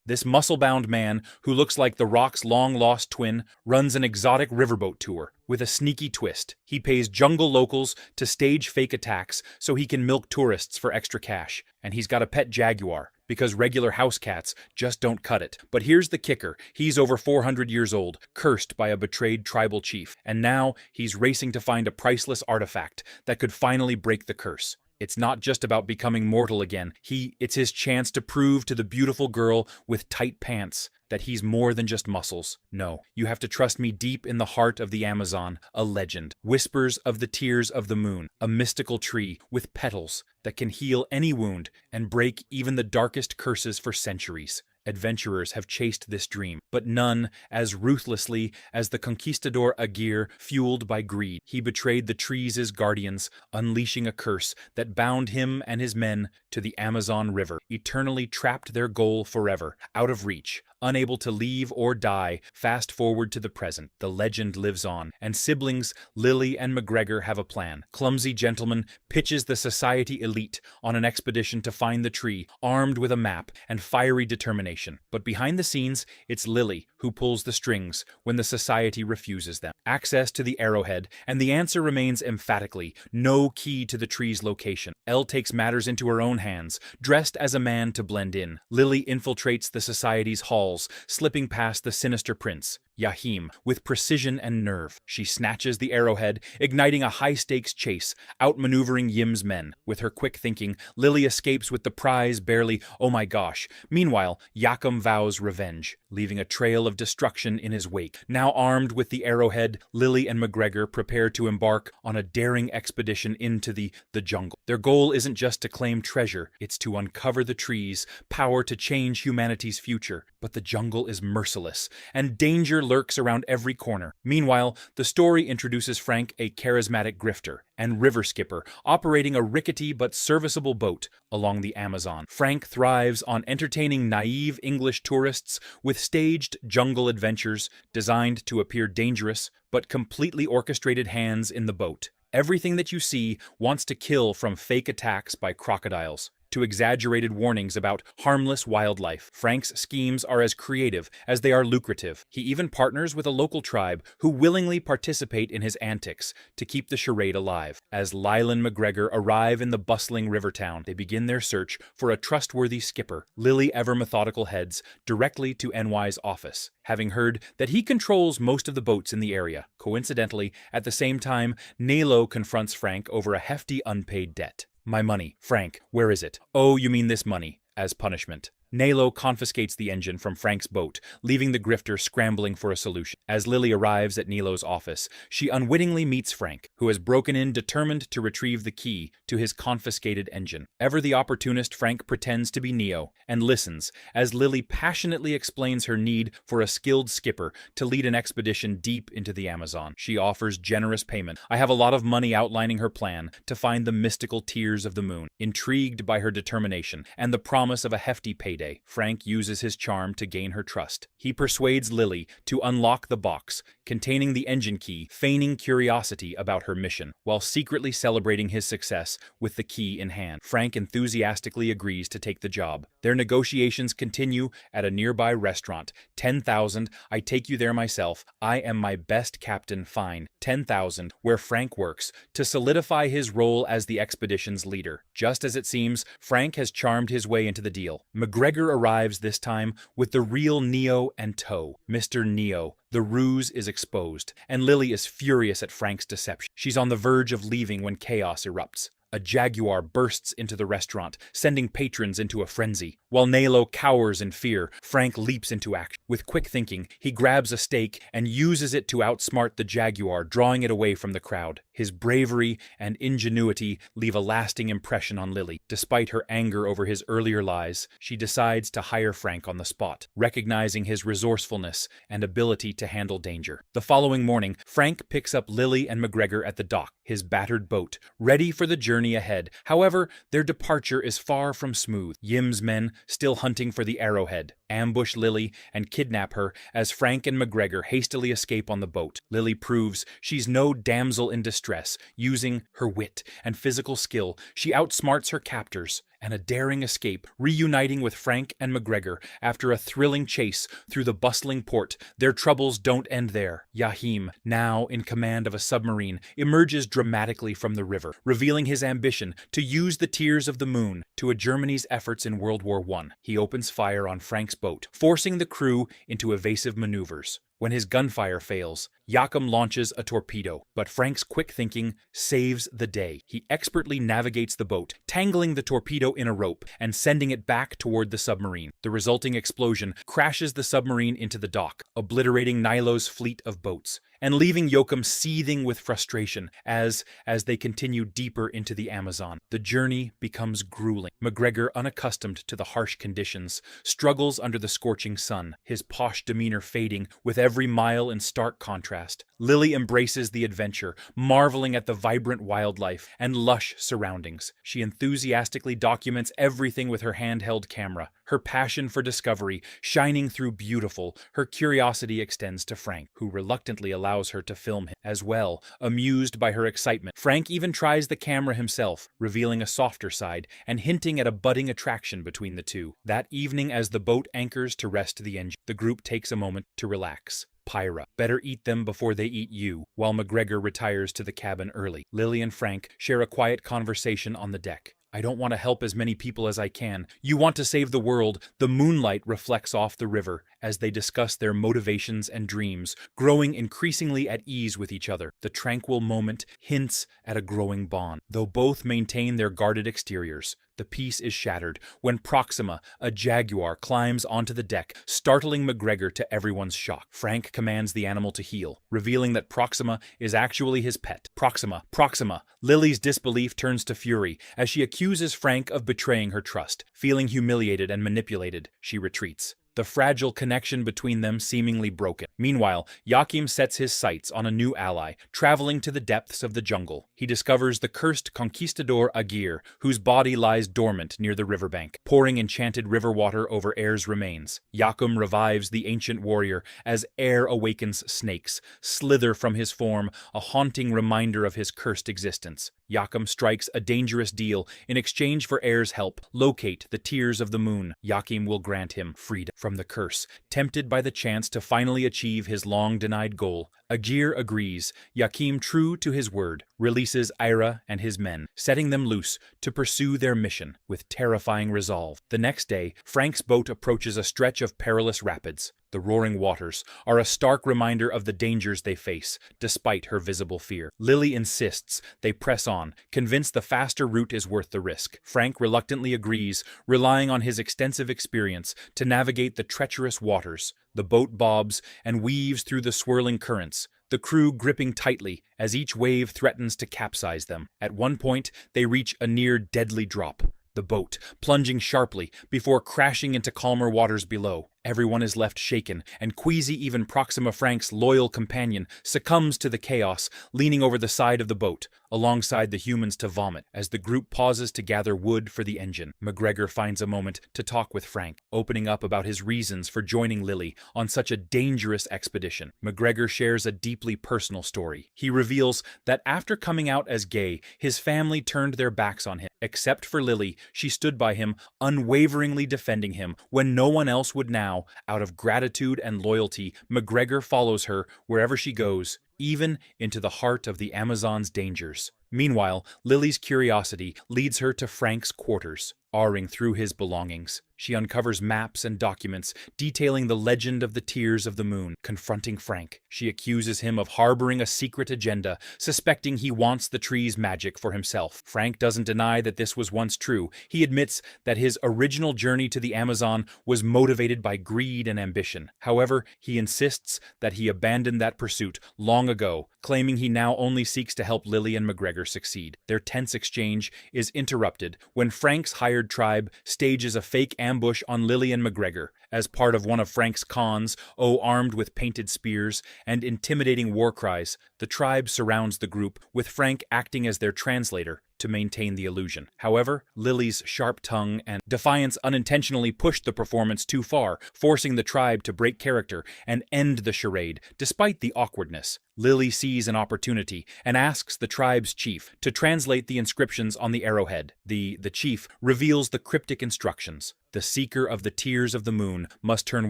This muscle-bound man, who looks like The Rock's long-lost twin, runs an exotic riverboat tour. With a sneaky twist, he pays jungle locals to stage fake attacks so he can milk tourists for extra cash. And he's got a pet jaguar, because regular house cats just don't cut it. But here's the kicker. He's over 400 years old, cursed by a betrayed tribal chief, and now he's racing to find a priceless artifact that could finally break the curse. It's not just about becoming mortal again. It's his chance to prove to the beautiful girl with tight pants that he's more than just muscles. No, you have to trust me. Deep in the heart of the Amazon, a legend whispers of the tears of the moon, a mystical tree with petals that can heal any wound and break even the darkest curses for centuries. Adventurers have chased this dream, but none as ruthlessly as the conquistador Edgar, fueled by greed. He betrayed the trees' guardians, unleashing a curse that bound him and his men to the Amazon River, eternally trapped their goal forever, out of reach, unable to leave or die. Fast forward to the present, the legend lives on, and siblings Lily and McGregor have a plan. Clumsy gentleman pitches the society elite on an expedition to find the tree, armed with a map and fiery determination. But behind the scenes, it's Lily who pulls the strings when the society refuses them access to the arrowhead, and the answer remains emphatically no key to the tree's location. Elle takes matters into her own hands, dressed as a man to blend in. Lily infiltrates the society's halls, slipping past the sinister prince, Yahim, with precision and nerve. She snatches the arrowhead, igniting a high-stakes chase, outmaneuvering Yim's men. With her quick thinking, Lily escapes with the prize barely, oh my gosh. Meanwhile, Yakum vows revenge, leaving a trail of destruction in his wake. Now armed with the arrowhead, Lily and McGregor prepare to embark on a daring expedition into the jungle. Their goal isn't just to claim treasure, it's to uncover the tree's power to change humanity's future. But the jungle is merciless, and danger lurks around every corner. Meanwhile, the story introduces Frank, a charismatic grifter and river skipper, operating a rickety but serviceable boat along the Amazon. Frank thrives on entertaining naive English tourists with staged jungle adventures designed to appear dangerous but completely orchestrated hands in the boat. Everything that you see wants to kill, from fake attacks by crocodiles to exaggerated warnings about harmless wildlife. Frank's schemes are as creative as they are lucrative. He even partners with a local tribe who willingly participate in his antics to keep the charade alive. As Lyle and McGregor arrive in the bustling river town, they begin their search for a trustworthy skipper. Lily, ever methodical, heads directly to NY's office, having heard that he controls most of the boats in the area. Coincidentally, at the same time, Nalo confronts Frank over a hefty unpaid debt. My money. Frank, where is it? Oh, you mean this money. As punishment, Nalo confiscates the engine from Frank's boat, leaving the grifter scrambling for a solution. As Lily arrives at Nalo's office, she unwittingly meets Frank, who has broken in, determined to retrieve the key to his confiscated engine. Ever the opportunist, Frank pretends to be Neo and listens as Lily passionately explains her need for a skilled skipper to lead an expedition deep into the Amazon. She offers generous payment. I have a lot of money, outlining her plan to find the mystical tears of the moon. Intrigued by her determination and the promise of a hefty payday, Frank uses his charm to gain her trust. He persuades Lily to unlock the box containing the engine key, feigning curiosity about her mission, while secretly celebrating his success with the key in hand. Frank enthusiastically agrees to take the job. Their negotiations continue at a nearby restaurant. 10,000, I take you there myself. I am my best captain, fine. 10,000, where Frank works to solidify his role as the expedition's leader. Just as it seems, Frank has charmed his way into the deal. McGregor arrives this time with the real Neo and tow. Mr. Neo. The ruse is exposed, and Lily is furious at Frank's deception. She's on the verge of leaving when chaos erupts. A jaguar bursts into the restaurant, sending patrons into a frenzy. While Nalo cowers in fear, Frank leaps into action. With quick thinking, he grabs a stake and uses it to outsmart the jaguar, drawing it away from the crowd. His bravery and ingenuity leave a lasting impression on Lily. Despite her anger over his earlier lies, she decides to hire Frank on the spot, recognizing his resourcefulness and ability to handle danger. The following morning, Frank picks up Lily and McGregor at the dock, his battered boat, ready for the journey ahead. However, their departure is far from smooth. Yim's men, still hunting for the arrowhead, ambush Lily and kidnap her as Frank and McGregor hastily escape on the boat. Lily proves she's no damsel in distress. Using her wit and physical skill, she outsmarts her captors, and a daring escape, reuniting with Frank and McGregor after a thrilling chase through the bustling port. Their troubles don't end there. Jaume, now in command of a submarine, emerges dramatically from the river, revealing his ambition to use the tears of the moon to aid Germany's efforts in World War I. He opens fire on Frank's boat, forcing the crew into evasive maneuvers. When his gunfire fails, Jaume launches a torpedo, but Frank's quick thinking saves the day. He expertly navigates the boat, tangling the torpedo in a rope and sending it back toward the submarine. The resulting explosion crashes the submarine into the dock, obliterating Nilo's fleet of boats, and leaving Jaume seething with frustration as they continue deeper into the Amazon. The journey becomes grueling. McGregor, unaccustomed to the harsh conditions, struggles under the scorching sun, his posh demeanor fading with every mile in stark contrast. Lily embraces the adventure, marveling at the vibrant wildlife and lush surroundings. She enthusiastically documents everything with her handheld camera, her passion for discovery shining through beautiful. Her curiosity extends to Frank, who reluctantly allows her to film him as well, amused by her excitement. Frank even tries the camera himself, revealing a softer side and hinting at a budding attraction between the two. That evening, as the boat anchors to rest the engine, the group takes a moment to relax. Pyra, better eat them before they eat you, while McGregor retires to the cabin early. Lily and Frank share a quiet conversation on the deck. I don't want to help as many people as I can. You want to save the world. The moonlight reflects off the river as they discuss their motivations and dreams, growing increasingly at ease with each other. The tranquil moment hints at a growing bond, though both maintain their guarded exteriors. The peace is shattered when Proxima, a jaguar, climbs onto the deck, startling McGregor to everyone's shock. Frank commands the animal to heel, revealing that Proxima is actually his pet. Proxima, Proxima! Lily's disbelief turns to fury as she accuses Frank of betraying her trust. Feeling humiliated and manipulated, she retreats, the fragile connection between them seemingly broken. Meanwhile, Jaume sets his sights on a new ally, traveling to the depths of the jungle. He discovers the cursed conquistador Edgar, whose body lies dormant near the riverbank, pouring enchanted river water over Air's remains. Jaume revives the ancient warrior as Air awakens snakes, slither from his form, a haunting reminder of his cursed existence. Jaume strikes a dangerous deal in exchange for Air's help locate the tears of the moon. Jaume will grant him freedom from the curse, tempted by the chance to finally achieve his long-denied goal. Edgar agrees. Jaume, true to his word, releases Ira and his men, setting them loose to pursue their mission with terrifying resolve. The next day, Frank's boat approaches a stretch of perilous rapids. The roaring waters are a stark reminder of the dangers they face, despite her visible fear. Lily insists they press on, convinced the faster route is worth the risk. Frank reluctantly agrees, relying on his extensive experience to navigate the treacherous waters. The boat bobs and weaves through the swirling currents, the crew gripping tightly as each wave threatens to capsize them. At one point, they reach a near deadly drop, the boat plunging sharply before crashing into calmer waters below. Everyone is left shaken, and queasy. Even Proxima, Frank's loyal companion, succumbs to the chaos, leaning over the side of the boat, alongside the humans to vomit, as the group pauses to gather wood for the engine. McGregor finds a moment to talk with Frank, opening up about his reasons for joining Lily on such a dangerous expedition. McGregor shares a deeply personal story. He reveals that after coming out as gay, his family turned their backs on him. Except for Lily, she stood by him, unwaveringly defending him when no one else would now. Out of gratitude and loyalty, McGregor follows her wherever she goes, even into the heart of the Amazon's dangers. Meanwhile, Lily's curiosity leads her to Frank's quarters. Aring through his belongings, she uncovers maps and documents detailing the legend of the Tears of the Moon. Confronting Frank, she accuses him of harboring a secret agenda, suspecting he wants the tree's magic for himself. Frank doesn't deny that this was once true. He admits that his original journey to the Amazon was motivated by greed and ambition. However, he insists that he abandoned that pursuit long ago, claiming he now only seeks to help Lily and McGregor succeed. Their tense exchange is interrupted when Frank's hired tribe stages a fake ambush on Lily and McGregor. As part of one of Frank's cons, armed with painted spears and intimidating war cries, the tribe surrounds the group, with Frank acting as their translator to to maintain the illusion. However, Lily's sharp tongue and defiance unintentionally pushed the performance too far, forcing the tribe to break character and end the charade, despite the awkwardness. Lily sees an opportunity and asks the tribe's chief to translate the inscriptions on the arrowhead. The chief reveals the cryptic instructions. The seeker of the tears of the moon must turn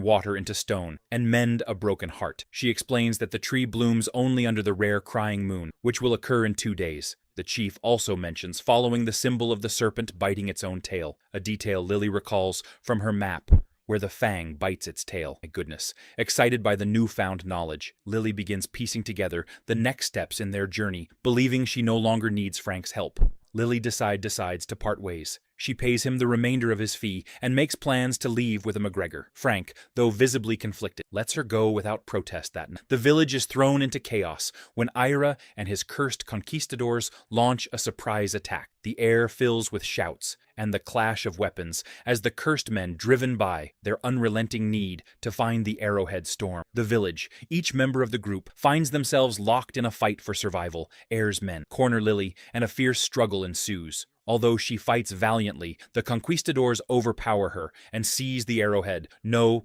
water into stone and mend a broken heart. She explains that the tree blooms only under the rare crying moon, which will occur in 2 days. The chief also mentions following the symbol of the serpent biting its own tail, a detail Lily recalls from her map, where the fang bites its tail. My goodness. Excited by the newfound knowledge, Lily begins piecing together the next steps in their journey, believing she no longer needs Frank's help. Lily decides to part ways. She pays him the remainder of his fee and makes plans to leave with a McGregor. Frank, though visibly conflicted, lets her go without protest that night. The village is thrown into chaos when Ira and his cursed conquistadors launch a surprise attack. The air fills with shouts and the clash of weapons as the cursed men, driven by their unrelenting need to find the arrowhead, storm the village. Each member of the group finds themselves locked in a fight for survival. Ayre's men corner Lily, and a fierce struggle ensues. Although she fights valiantly, the conquistadors overpower her and seize the arrowhead,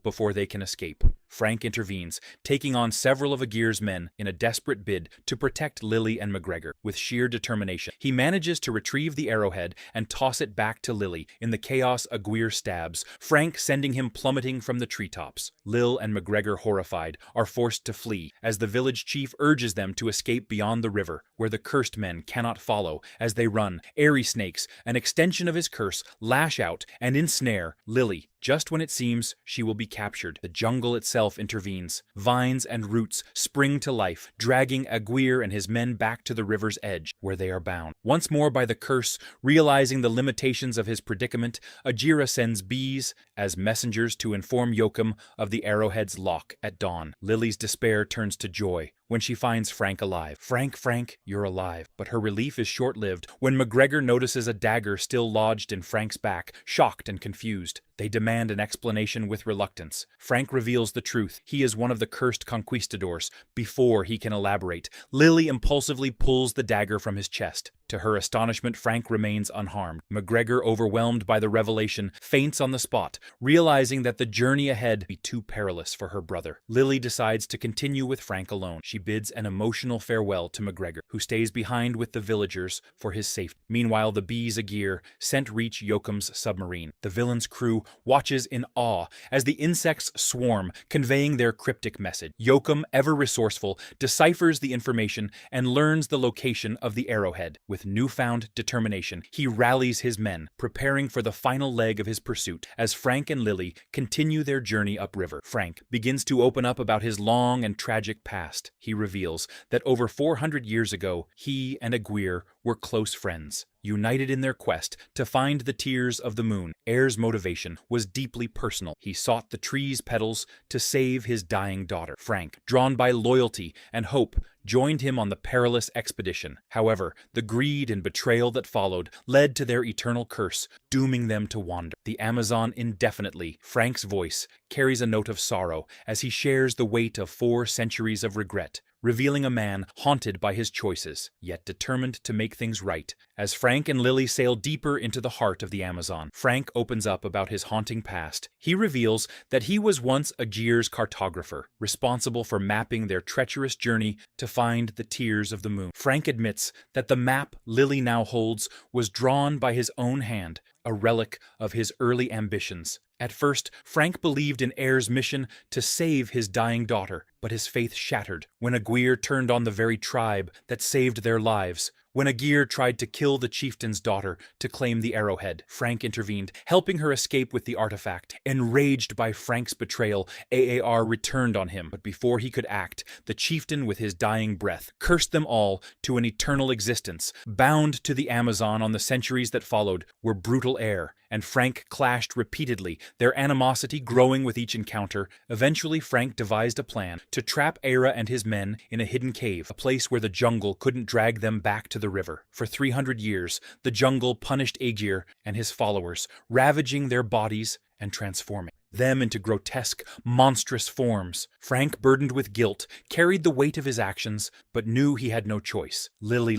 before they can escape. Frank intervenes, taking on several of Aguirre's men in a desperate bid to protect Lily and McGregor. With sheer determination, he manages to retrieve the arrowhead and toss it back to Lily. In the chaos, Aguirre stabs, Frank sending him plummeting from the treetops. Lil and McGregor, horrified, are forced to flee, as the village chief urges them to escape beyond the river, where the cursed men cannot follow. As they run, airy snakes, an extension of his curse, lash out and ensnare Lily. Just when it seems she will be captured, the jungle itself intervenes. Vines and roots spring to life, dragging Aguirre and his men back to the river's edge, where they are bound. Once more by the curse, realizing the limitations of his predicament, Aguirre sends bees as messengers to inform Jaume of the arrowhead's lock at dawn. Lily's despair turns to joy when she finds Frank alive. Frank, you're alive. But her relief is short-lived when McGregor notices a dagger still lodged in Frank's back, shocked and confused. They demand an explanation with reluctance. Frank reveals the truth. He is one of the cursed conquistadors. Before he can elaborate, Lily impulsively pulls the dagger from his chest. To her astonishment, Frank remains unharmed. McGregor, overwhelmed by the revelation, faints on the spot, realizing that the journey ahead be too perilous for her brother. Lily decides to continue with Frank alone. She bids an emotional farewell to McGregor, who stays behind with the villagers for his safety. Meanwhile, the bees Aguirre sent reach Jaume's submarine. The villain's crew watches in awe as the insects swarm, conveying their cryptic message. Jaume, ever resourceful, deciphers the information and learns the location of the arrowhead. With newfound determination, he rallies his men, preparing for the final leg of his pursuit. As Frank and Lily continue their journey upriver, Frank begins to open up about his long and tragic past. He reveals that over 400 years ago, he and Aguirre were close friends, united in their quest to find the tears of the moon. Ayre's motivation was deeply personal. He sought the tree's petals to save his dying daughter. Frank, drawn by loyalty and hope, joined him on the perilous expedition. However, the greed and betrayal that followed led to their eternal curse, dooming them to wander the Amazon indefinitely. Frank's voice carries a note of sorrow as he shares the weight of 4 centuries of regret, revealing a man haunted by his choices, yet determined to make things right. As Frank and Lily sail deeper into the heart of the Amazon, Frank opens up about his haunting past. He reveals that he was once Aguirre's cartographer, responsible for mapping their treacherous journey to find the tears of the moon. Frank admits that the map Lily now holds was drawn by his own hand, a relic of his early ambitions. At first, Frank believed in Ayre's mission to save his dying daughter, but his faith shattered when Aguirre turned on the very tribe that saved their lives. When Aguirre tried to kill the chieftain's daughter to claim the arrowhead, Frank intervened, helping her escape with the artifact. Enraged by Frank's betrayal, Aar returned on him, but before he could act, the chieftain with his dying breath cursed them all to an eternal existence. Bound to the Amazon on the centuries that followed were brutal Ayre and Frank clashed repeatedly, their animosity growing with each encounter. Eventually, Frank devised a plan to trap Ayre and his men in a hidden cave, a place where the jungle couldn't drag them back to the river. For 300 years, the jungle punished Aguirre and his followers, ravaging their bodies and transforming them into grotesque, monstrous forms. Frank, burdened with guilt, carried the weight of his actions, but knew he had no choice. Lily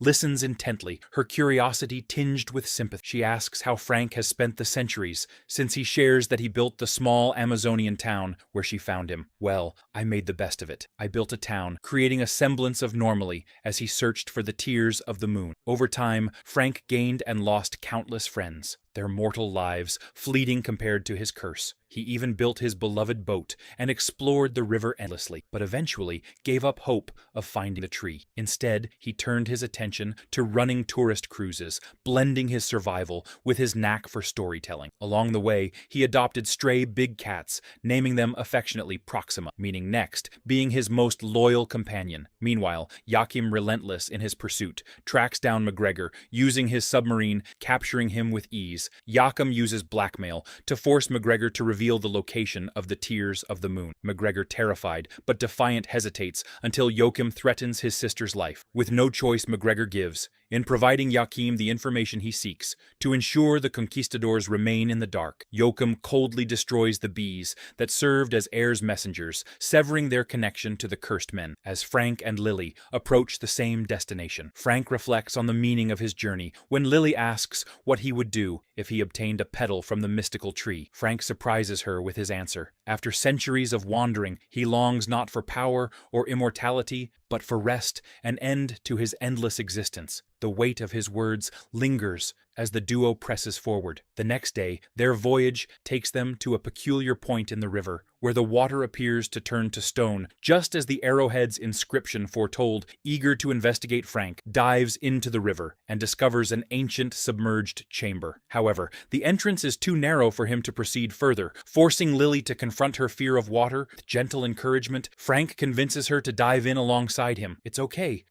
listens intently, her curiosity tinged with sympathy. She asks how Frank has spent the centuries, since he shares that he built the small Amazonian town where she found him. Well, I made the best of it. I built a town, creating a semblance of normalcy as he searched for the tears of the moon. Over time, Frank gained and lost countless friends, their mortal lives fleeting compared to his curse. He even built his beloved boat and explored the river endlessly, but eventually gave up hope of finding the tree. Instead, he turned his attention to running tourist cruises, blending his survival with his knack for storytelling. Along the way, he adopted stray big cats, naming them affectionately Proxima, meaning next, being his most loyal companion. Meanwhile, Jaume, relentless in his pursuit, tracks down McGregor, using his submarine, capturing him with ease. Jaume uses blackmail to force McGregor to reveal the location of the tears of the moon. McGregor, terrified but defiant, hesitates until Jaume threatens his sister's life. With no choice, McGregor gives, in providing Jaume the information he seeks. To ensure the conquistadors remain in the dark, Jaume coldly destroys the bees that served as heir's messengers, severing their connection to the cursed men. As Frank and Lily approach the same destination, Frank reflects on the meaning of his journey when Lily asks what he would do if he obtained a petal from the mystical tree. Frank surprises her with his answer. After centuries of wandering, he longs not for power or immortality, but for rest, an end to his endless existence. The weight of his words lingers as the duo presses forward. The next day, their voyage takes them to a peculiar point in the river, where the water appears to turn to stone, just as the arrowhead's inscription foretold. Eager to investigate, Frank dives into the river and discovers an ancient submerged chamber. However, the entrance is too narrow for him to proceed further, forcing Lily to confront her fear of water. With gentle encouragement, Frank convinces her to dive in alongside him. It's okay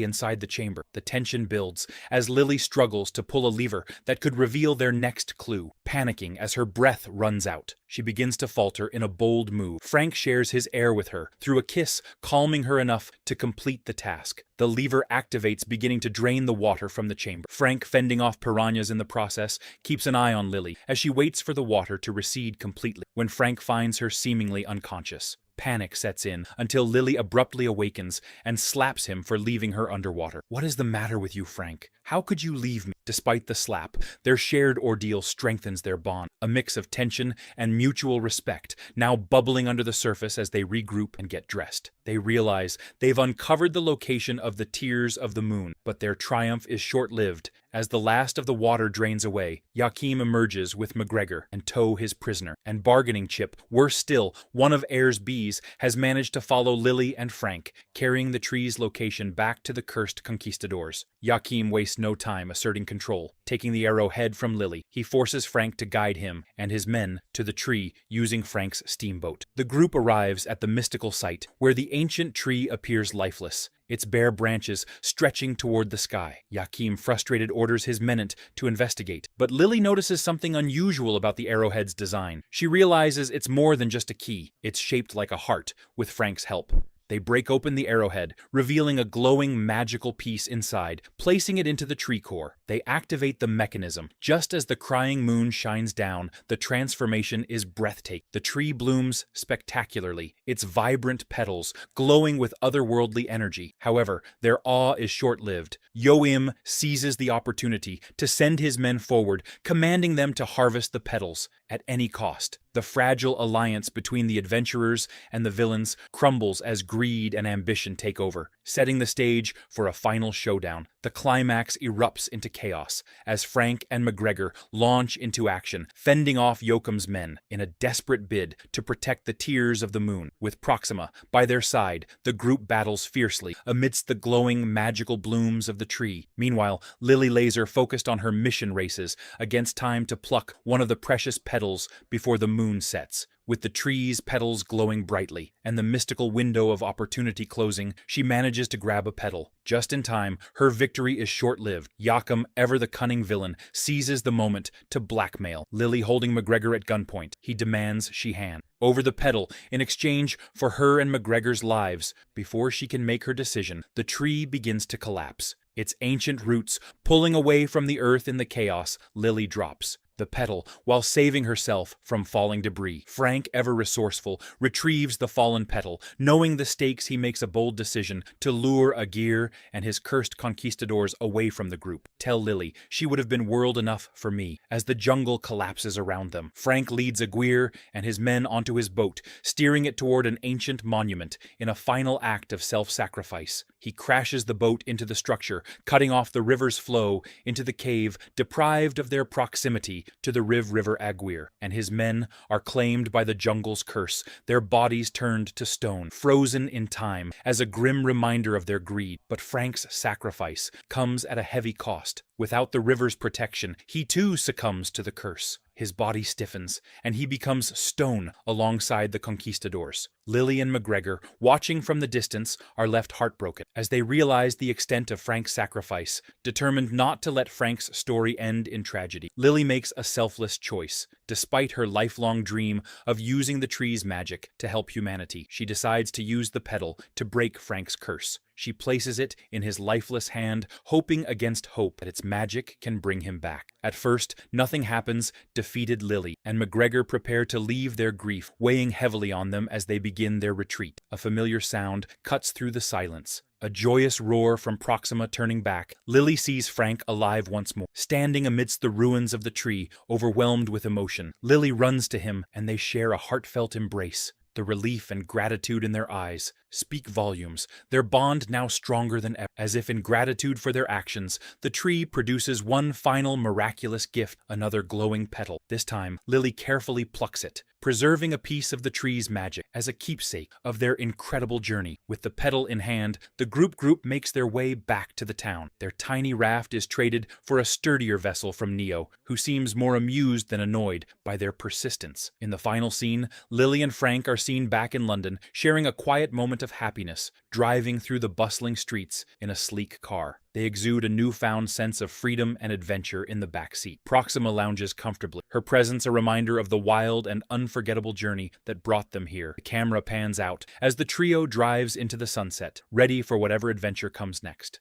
inside the chamber. The tension builds as Lily struggles to pull a lever that could reveal their next clue. Panicking as her breath runs out, she begins to falter in a bold move. Frank shares his air with her, through a kiss, calming her enough to complete the task. The lever activates, beginning to drain the water from the chamber. Frank, fending off piranhas in the process, keeps an eye on Lily as she waits for the water to recede completely. When Frank finds her seemingly unconscious, panic sets in until Lily abruptly awakens and slaps him for leaving her underwater. "What is the matter with you, Frank? How could you leave me?" Despite the slap, their shared ordeal strengthens their bond, a mix of tension and mutual respect, now bubbling under the surface as they regroup and get dressed. They realize they've uncovered the location of the tears of the moon, but their triumph is short-lived. As the last of the water drains away, Jaume emerges with McGregor and tow his prisoner. And bargaining chip, worse still, one of Air's bees, has managed to follow Lily and Frank, carrying the tree's location back to the cursed conquistadors. Jaume wastes no time asserting control. Taking the arrowhead from Lily, he forces Frank to guide him and his men to the tree using Frank's steamboat. The group arrives at the mystical site, where the ancient tree appears lifeless, its bare branches stretching toward the sky. Jaume, frustrated, orders his men to investigate, but Lily notices something unusual about the arrowhead's design. She realizes it's more than just a key. It's shaped like a heart, with Frank's help. They break open the arrowhead, revealing a glowing magical piece inside, placing it into the tree core. They activate the mechanism. Just as the crying moon shines down, the transformation is breathtaking. The tree blooms spectacularly, its vibrant petals glowing with otherworldly energy. However, their awe is short-lived. Jaume seizes the opportunity to send his men forward, commanding them to harvest the petals at any cost. The fragile alliance between the adventurers and the villains crumbles as greed and ambition take over, setting the stage for a final showdown. The climax erupts into chaos as Frank and McGregor launch into action, fending off Jaume's men in a desperate bid to protect the tears of the moon. With Proxima by their side, the group battles fiercely amidst the glowing magical blooms of the tree. Meanwhile, Lily Laser focused on her mission races against time to pluck one of the precious petals before the moon sets. With the tree's petals glowing brightly and the mystical window of opportunity closing, she manages to grab a petal. Just in time, her victory is short-lived. Jaume, ever the cunning villain, seizes the moment to blackmail Lily, holding McGregor at gunpoint. He demands she hand over the petal in exchange for her and McGregor's lives. Before she can make her decision, the tree begins to collapse. Its ancient roots pulling away from the earth in the chaos. Lily drops, the petal, while saving herself from falling debris. Frank, ever resourceful, retrieves the fallen petal. Knowing the stakes, he makes a bold decision to lure Edgar and his cursed conquistadors away from the group. Tell Lily she would have been world enough for me. As the jungle collapses around them, Frank leads Edgar and his men onto his boat, steering it toward an ancient monument in a final act of self-sacrifice. He crashes the boat into the structure, cutting off the river's flow into the cave, deprived of their proximity to the River Edgar, and his men are claimed by the jungle's curse, their bodies turned to stone, frozen in time, as a grim reminder of their greed. But Frank's sacrifice comes at a heavy cost. Without the river's protection, he too succumbs to the curse. His body stiffens, and he becomes stone alongside the conquistadors. Lily and McGregor, watching from the distance, are left heartbroken as they realize the extent of Frank's sacrifice, determined not to let Frank's story end in tragedy. Lily makes a selfless choice. Despite her lifelong dream of using the tree's magic to help humanity, she decides to use the petal to break Frank's curse. She places it in his lifeless hand, hoping against hope that its magic can bring him back. At first, nothing happens. Defeated Lily and McGregor prepare to leave their grief weighing heavily on them as they begin their retreat. A familiar sound cuts through the silence. A joyous roar from Proxima. Turning back, Lily sees Frank alive once more, standing amidst the ruins of the tree, overwhelmed with emotion. Lily runs to him, and they share a heartfelt embrace. The relief and gratitude in their eyes speak volumes, their bond now stronger than ever. As if in gratitude for their actions, the tree produces one final miraculous gift, another glowing petal. This time, Lily carefully plucks it, preserving a piece of the tree's magic as a keepsake of their incredible journey. With the petal in hand, the group makes their way back to the town. Their tiny raft is traded for a sturdier vessel from Neo, who seems more amused than annoyed by their persistence. In the final scene, Lily and Frank are seen back in London, sharing a quiet moment of happiness, driving through the bustling streets in a sleek car. They exude a newfound sense of freedom and adventure in the back seat. Proxima lounges comfortably, her presence a reminder of the wild and unforgettable journey that brought them here. The camera pans out as the trio drives into the sunset, ready for whatever adventure comes next.